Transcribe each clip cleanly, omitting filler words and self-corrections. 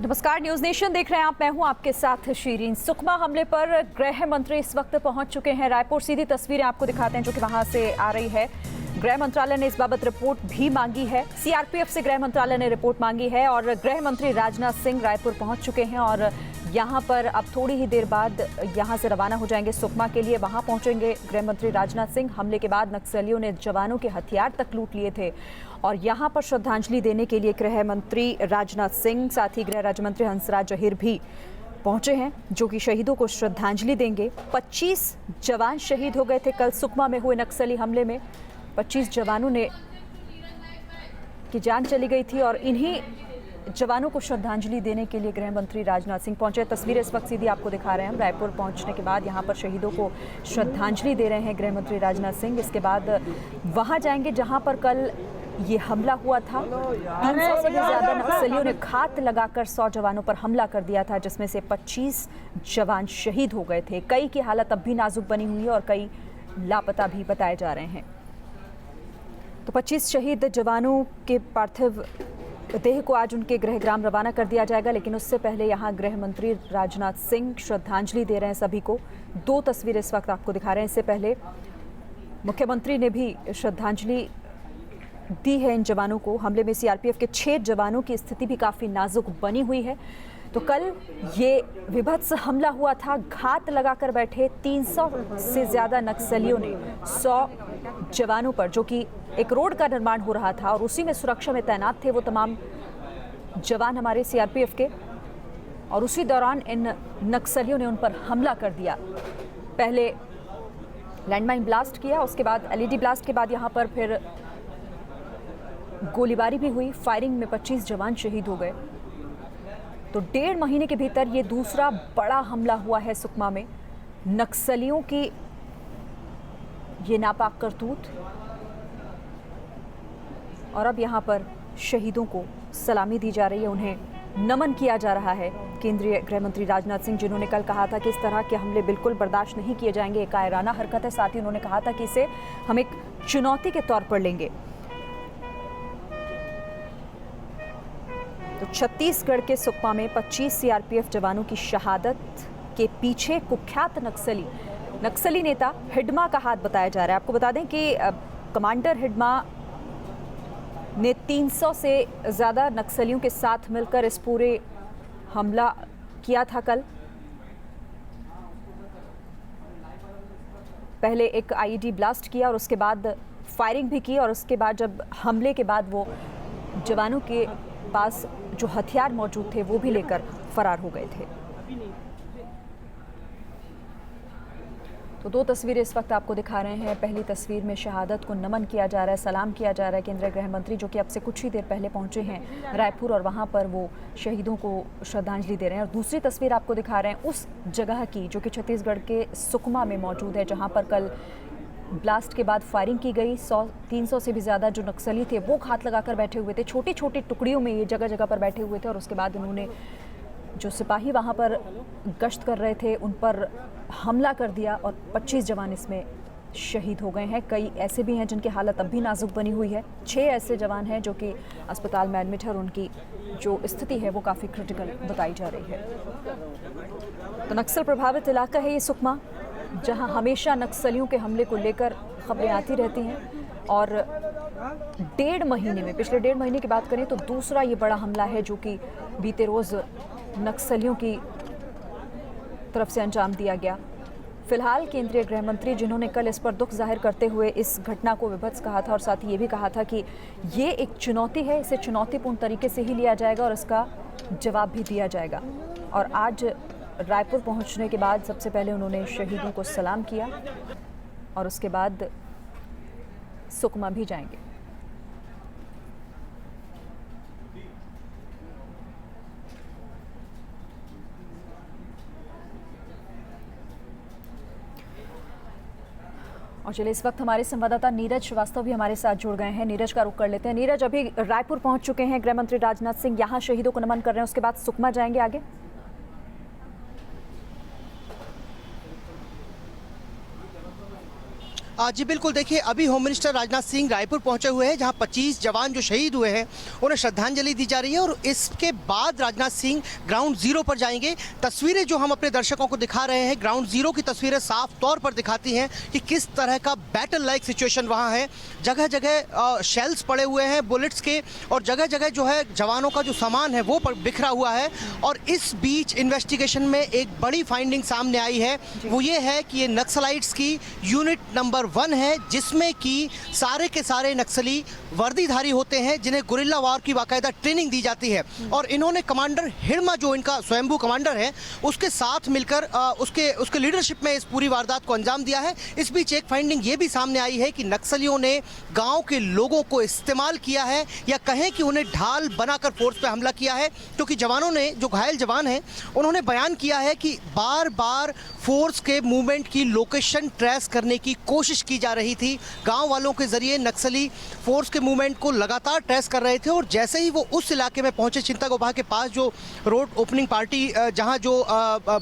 नमस्कार, news nation देख रहे हैं आप। मैं हूं आपके साथ शीरीन। सुकमा हमले पर गृह मंत्री इस वक्त पहुंच चुके हैं रायपुर। सीधी तस्वीरें आपको दिखाते हैं जो कि वहां से आ रही है। गृह मंत्रालय ने इस बाबत रिपोर्ट भी मांगी है। सीआरपीएफ से गृह मंत्रालय ने रिपोर्ट मांगी है और गृह मंत्री राजनाथ सिंह रायपुर पहुंच चुके हैं और यहां पर अब थोड़ी ही देर बाद यहां से रवाना हो जाएंगे सुकमा के लिए। वहां पहुंचेंगे गृह मंत्री राजनाथ सिंह। हमले के बाद नक्सलियों ने जवानों के हथियार तक लूट लिए थे और यहां पर श्रद्धांजलि देने के लिए गृह मंत्री राजनाथ सिंह, साथ ही गृह राज्य मंत्री हंसराज अहीर भी पहुंचे हैं जो कि शहीदों को श्रद्धांजलि देंगे। 25 जवान शहीद हो गए थे कल सुकमा में हुए नक्सली हमले में। 25 जवानों ने की जान चली गई थी और इन्हीं जवानों को श्रद्धांजलि देने के लिए गृह मंत्री राजनाथ सिंह पहुंचे। तस्वीरें इस वक्त सीधी आपको दिखा रहे हैं हम। रायपुर पहुंचने के बाद यहां पर शहीदों को श्रद्धांजलि दे रहे हैं गृह मंत्री राजनाथ सिंह। इसके बाद वहां जाएंगे जहां पर कल ये हमला हुआ था। 300 से भी ज्यादा नक्सलियों ने घात लगाकर 100 जवानों पर हमला कर दिया था, जिसमें से 25 जवान शहीद हो गए थे। कई की हालत अब भी नाजुक बनी हुई है और कई लापता भी बताए जा रहे हैं। तो 25 शहीद जवानों के पार्थिव देह को आज उनके गृह ग्राम रवाना कर दिया जाएगा, लेकिन उससे पहले यहाँ गृह मंत्री राजनाथ सिंह श्रद्धांजलि दे रहे हैं सभी को। 2 तस्वीरें इस वक्त आपको दिखा रहे हैं। इससे पहले मुख्यमंत्री ने भी श्रद्धांजलि दी है इन जवानों को। हमले में सीआरपीएफ के 6 जवानों की स्थिति भी काफ़ी नाजुक बनी हुई है। तो कल ये विभत्स हमला हुआ था। घात लगाकर बैठे 300 से ज़्यादा नक्सलियों ने 100 जवानों पर, जो कि एक रोड का निर्माण हो रहा था और उसी में सुरक्षा में तैनात थे वो तमाम जवान हमारे सीआरपीएफ के, और उसी दौरान इन नक्सलियों ने उन पर हमला कर दिया। पहले लैंडमाइन ब्लास्ट किया, उसके बाद एलईडी ब्लास्ट के बाद यहाँ पर फिर गोलीबारी भी हुई। फायरिंग में 25 जवान शहीद हो गए। तो 1.5 महीने के भीतर ये दूसरा बड़ा हमला हुआ है सुकमा में। नक्सलियों की ये नापाक करतूत, और अब यहाँ पर शहीदों को सलामी दी जा रही है, उन्हें नमन किया जा रहा है। केंद्रीय गृह मंत्री राजनाथ सिंह, जिन्होंने कल कहा था कि इस तरह के हमले बिल्कुल बर्दाश्त नहीं किए जाएंगे, एक कायराना हरकत है। साथ ही उन्होंने कहा था कि इसे हम एक चुनौती के तौर पर लेंगे। तो छत्तीसगढ़ के सुकमा में 25 सीआरपीएफ जवानों की शहादत के पीछे कुख्यात नक्सली नेता हिडमा का हाथ बताया जा रहा है। आपको बता दें कि कमांडर हिडमा ने 300 से ज़्यादा नक्सलियों के साथ मिलकर इस पूरे हमला किया था कल। पहले एक आईईडी ब्लास्ट किया और उसके बाद फायरिंग भी की, और उसके बाद जब हमले के बाद वो जवानों के पास जो हथियार मौजूद थे वो भी लेकर फरार हो गए थे। तो 2 तस्वीरें इस वक्त आपको दिखा रहे हैं। पहली तस्वीर में शहादत को नमन किया जा रहा है, सलाम किया जा रहा है केंद्रीय गृह मंत्री, जो कि अब से कुछ ही देर पहले पहुंचे हैं रायपुर और वहां पर वो शहीदों को श्रद्धांजलि दे रहे हैं। और दूसरी तस्वीर आपको दिखा रहे हैं उस जगह की जो कि छत्तीसगढ़ के सुकमा में मौजूद है, जहां पर कल ब्लास्ट के बाद फायरिंग की गई। 300 से भी ज़्यादा जो नक्सली थे वो घात लगाकर बैठे हुए थे। छोटी छोटी टुकड़ियों में ये जगह जगह पर बैठे हुए थे, और उसके बाद उन्होंने जो सिपाही वहाँ पर गश्त कर रहे थे उन पर हमला कर दिया और 25 जवान इसमें शहीद हो गए हैं। कई ऐसे भी हैं जिनकी हालत अब भी नाजुक बनी हुई है। 6 ऐसे जवान हैं जो कि अस्पताल में एडमिट है और उनकी जो स्थिति है वो काफ़ी क्रिटिकल बताई जा रही है। तो नक्सल प्रभावित इलाका है ये सुकमा, जहां हमेशा नक्सलियों के हमले को लेकर खबरें आती रहती हैं। और 1.5 महीने में, पिछले 1.5 महीने की बात करें तो दूसरा ये बड़ा हमला है जो कि बीते रोज़ नक्सलियों की तरफ से अंजाम दिया गया। फिलहाल केंद्रीय गृह मंत्री, जिन्होंने कल इस पर दुख जाहिर करते हुए इस घटना को विभत्स कहा था और साथ ही ये भी कहा था कि ये एक चुनौती है, इसे चुनौतीपूर्ण तरीके से ही लिया जाएगा और इसका जवाब भी दिया जाएगा। और आज रायपुर पहुंचने के बाद सबसे पहले उन्होंने शहीदों को सलाम किया और उसके बाद सुकमा भी जाएंगे। और चलिए इस वक्त हमारे संवाददाता नीरज श्रीवास्तव भी हमारे साथ जुड़ गए हैं। नीरज का रुख कर लेते हैं। नीरज, अभी रायपुर पहुंच चुके हैं गृह मंत्री राजनाथ सिंह, यहाँ शहीदों को नमन कर रहे हैं, उसके बाद सुकमा जाएंगे आगे। जी बिल्कुल, देखिए अभी होम मिनिस्टर राजनाथ सिंह रायपुर पहुंचे हुए हैं, जहां 25 जवान जो शहीद हुए हैं उन्हें श्रद्धांजलि दी जा रही है और इसके बाद राजनाथ सिंह ग्राउंड जीरो पर जाएंगे। तस्वीरें जो हम अपने दर्शकों को दिखा रहे हैं, ग्राउंड जीरो की तस्वीरें साफ तौर पर दिखाती हैं कि किस तरह का बैटल लाइक सिचुएशन वहाँ है। जगह जगह शेल्स पड़े हुए हैं बुलेट्स के और जगह जगह जो है जवानों का जो सामान है वो बिखरा हुआ है। और इस बीच इन्वेस्टिगेशन में एक बड़ी फाइंडिंग सामने आई है, वो ये है कि ये नक्सलाइट्स की यूनिट नंबर 1 है, जिसमें कि सारे के सारे नक्सली वर्दीधारी होते हैं जिन्हें गुरिल्ला वार की बाकायदा ट्रेनिंग दी जाती है। और इन्होंने कमांडर हिरमा, जो इनका स्वयंभू कमांडर है, उसके साथ मिलकर उसके लीडरशिप में इस पूरी वारदात को अंजाम दिया है। इस बीच एक फाइंडिंग ये भी सामने आई है कि नक्सलियों ने गांव के लोगों को इस्तेमाल किया है या कहें कि उन्हें ढाल बनाकर फोर्स पे हमला किया है, क्योंकि जवानों ने, जो घायल जवान हैं, उन्होंने बयान किया है कि बार बार फोर्स के मूवमेंट की लोकेशन ट्रेस करने की कोशिश की जा रही थी। गांव वालों के जरिए नक्सली फोर्स के मूवमेंट को लगातार ट्रेस कर रहे थे और जैसे ही वो उस इलाके में पहुंचे, चिंतागोभा के पास जो रोड ओपनिंग पार्टी जहां जो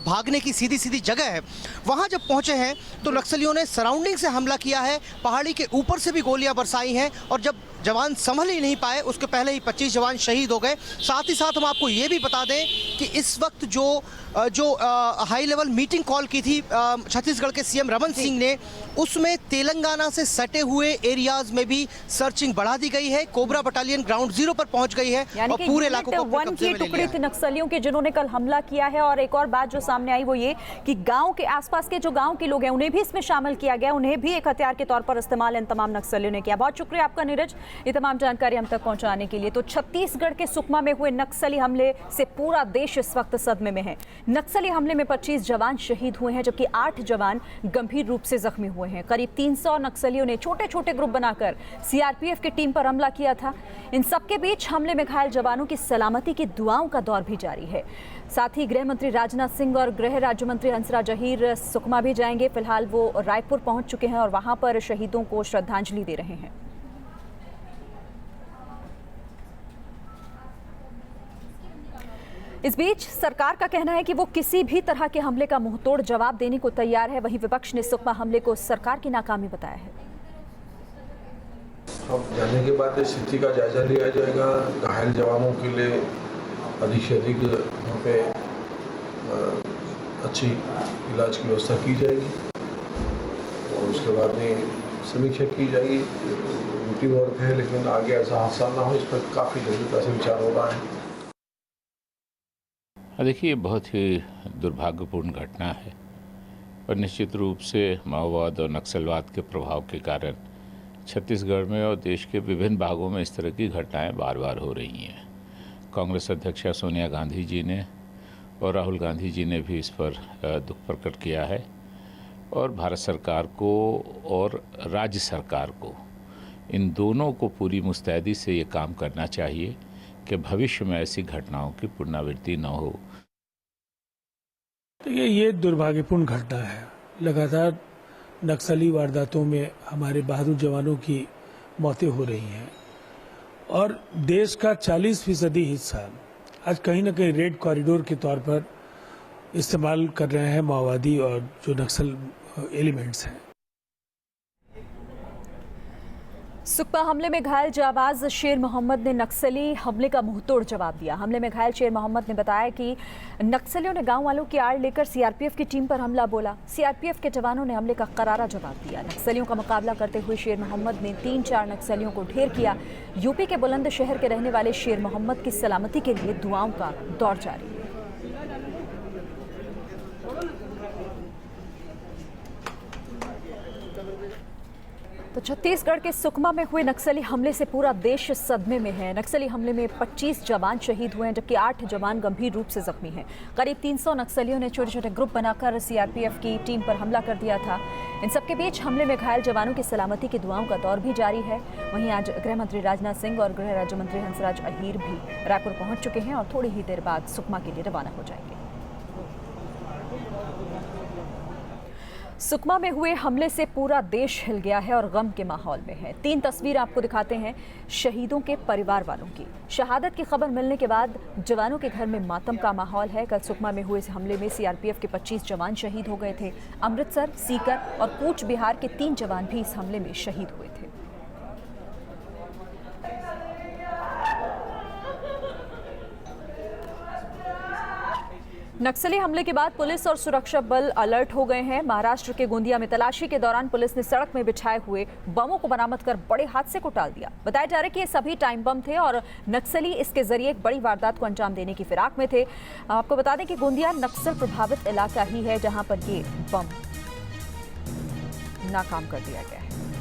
भागने की सीधी सीधी जगह है, वहां जब पहुंचे हैं तो नक्सलियों ने सराउंडिंग से हमला किया है, पहाड़ी के ऊपर से भी गोलियां बरसाई हैं और जब जवान संभल ही नहीं पाए उसके पहले ही 25 जवान शहीद हो गए। साथ ही साथ हम आपको ये भी बता दें कि इस वक्त जो हाई लेवल मीटिंग कॉल की थी छत्तीसगढ़ के सीएम रमन सिंह ने, उसमें तेलंगाना से सटे हुए एरियाज में भी सर्चिंग बढ़ा दी गई है। कोबरा बटालियन ग्राउंड जीरो पर पहुंच गई है और पूरे इलाकों को अपने कब्जे में ले लिया है। टुकड़ी नक्सलियों के जिन्होंने कल हमला किया है। और एक और बात जो सामने आई वो ये कि गांव के आसपास के जो गांव के लोग हैं उन्हें भी इसमें शामिल किया गया, उन्हें भी एक हथियार के तौर पर इस्तेमाल इन तमाम नक्सलियों ने किया। बहुत शुक्रिया आपका नीरज, ये तमाम जानकारी हम तक पहुंचाने के लिए। तो छत्तीसगढ़ के सुकमा में हुए नक्सली हमले से पूरा देश इस वक्त सदमे में है। नक्सली हमले में 25 जवान शहीद हुए हैं जबकि 8 जवान गंभीर रूप से जख्मी हुए हैं। करीब 300 नक्सलियों ने छोटे छोटे ग्रुप बनाकर सीआरपीएफ की टीम पर हमला किया था। इन सबके बीच हमले में घायल जवानों की सलामती की दुआओं का दौर भी जारी है। साथ ही गृह मंत्री राजनाथ सिंह और गृह राज्य मंत्री हंसराज अहीर सुकमा भी जाएंगे। फिलहाल वो रायपुर पहुंच चुके हैं और वहां पर शहीदों को श्रद्धांजलि दे रहे हैं। इस बीच सरकार का कहना है कि वो किसी भी तरह के हमले का मुंहतोड़ जवाब देने को तैयार है। वहीं विपक्ष ने सुकमा हमले को सरकार की नाकामी बताया है। अब जाने के बाद स्थिति का जायजा लिया जाएगा। घायल जवानों के लिए अधिक से अधिक वहाँ पे अच्छी इलाज की व्यवस्था की जाएगी और उसके बाद में समीक्षा की जाएगी। रूटीन वर्क है, लेकिन आगे ऐसा हादसा ना हो, इस पर काफ़ी गंभीरता से विचार हो रहा है। देखिए, बहुत ही दुर्भाग्यपूर्ण घटना है और निश्चित रूप से माओवाद और नक्सलवाद के प्रभाव के कारण छत्तीसगढ़ में और देश के विभिन्न भागों में इस तरह की घटनाएं बार बार हो रही हैं। कांग्रेस अध्यक्षा सोनिया गांधी जी ने और राहुल गांधी जी ने भी इस पर दुख प्रकट किया है और भारत सरकार को और राज्य सरकार को, इन दोनों को पूरी मुस्तैदी से ये काम करना चाहिए कि भविष्य में ऐसी घटनाओं की पुनरावृत्ति न हो। देखिए, ये दुर्भाग्यपूर्ण घटना है। लगातार नक्सली वारदातों में हमारे बहादुर जवानों की मौतें हो रही हैं और देश का 40% हिस्सा आज कहीं न कहीं रेड कॉरिडोर के तौर पर इस्तेमाल कर रहे हैं माओवादी और जो नक्सल एलिमेंट्स हैं। सुकमा हमले में घायल जाबाज शेर मोहम्मद ने नक्सली हमले का मुंहतोड़ जवाब दिया। हमले में घायल शेर मोहम्मद ने बताया कि नक्सलियों ने गांव वालों की आड़ लेकर सीआरपीएफ की टीम पर हमला बोला। सीआरपीएफ के जवानों ने हमले का करारा जवाब दिया। नक्सलियों का मुकाबला करते हुए शेर मोहम्मद ने 3-4 नक्सलियों को ढेर किया। यूपी के बुलंदशहर के रहने वाले शेर मोहम्मद की सलामती के लिए दुआओं का दौर जारी है। तो छत्तीसगढ़ के सुकमा में हुए नक्सली हमले से पूरा देश सदमे में है। नक्सली हमले में 25 जवान शहीद हुए हैं जबकि 8 जवान गंभीर रूप से जख्मी हैं। करीब 300 नक्सलियों ने छोटे छोटे ग्रुप बनाकर सीआरपीएफ की टीम पर हमला कर दिया था। इन सबके बीच हमले में घायल जवानों की सलामती की दुआओं का दौर भी जारी है। वहीं आज गृह मंत्री राजनाथ सिंह और गृह राज्य मंत्री हंसराज अहीर भी रायपुर पहुंच चुके हैं और थोड़ी ही देर बाद सुकमा के लिए रवाना हो जाएंगे। सुकमा में हुए हमले से पूरा देश हिल गया है और गम के माहौल में है। 3 तस्वीर आपको दिखाते हैं शहीदों के परिवार वालों की। शहादत की खबर मिलने के बाद जवानों के घर में मातम का माहौल है। कल सुकमा में हुए इस हमले में सीआरपीएफ के 25 जवान शहीद हो गए थे। अमृतसर, सीकर और कूच बिहार के 3 जवान भी इस हमले में शहीद हुए थे। नक्सली हमले के बाद पुलिस और सुरक्षा बल अलर्ट हो गए हैं। महाराष्ट्र के गोंदिया में तलाशी के दौरान पुलिस ने सड़क में बिछाए हुए बमों को बरामद कर बड़े हादसे को टाल दिया। बताया जा रहा है कि ये सभी टाइम बम थे और नक्सली इसके जरिए एक बड़ी वारदात को अंजाम देने की फिराक में थे। आपको बता दें कि गोंदिया नक्सल प्रभावित इलाका ही है जहां पर ये बम नाकाम कर दिया गया है।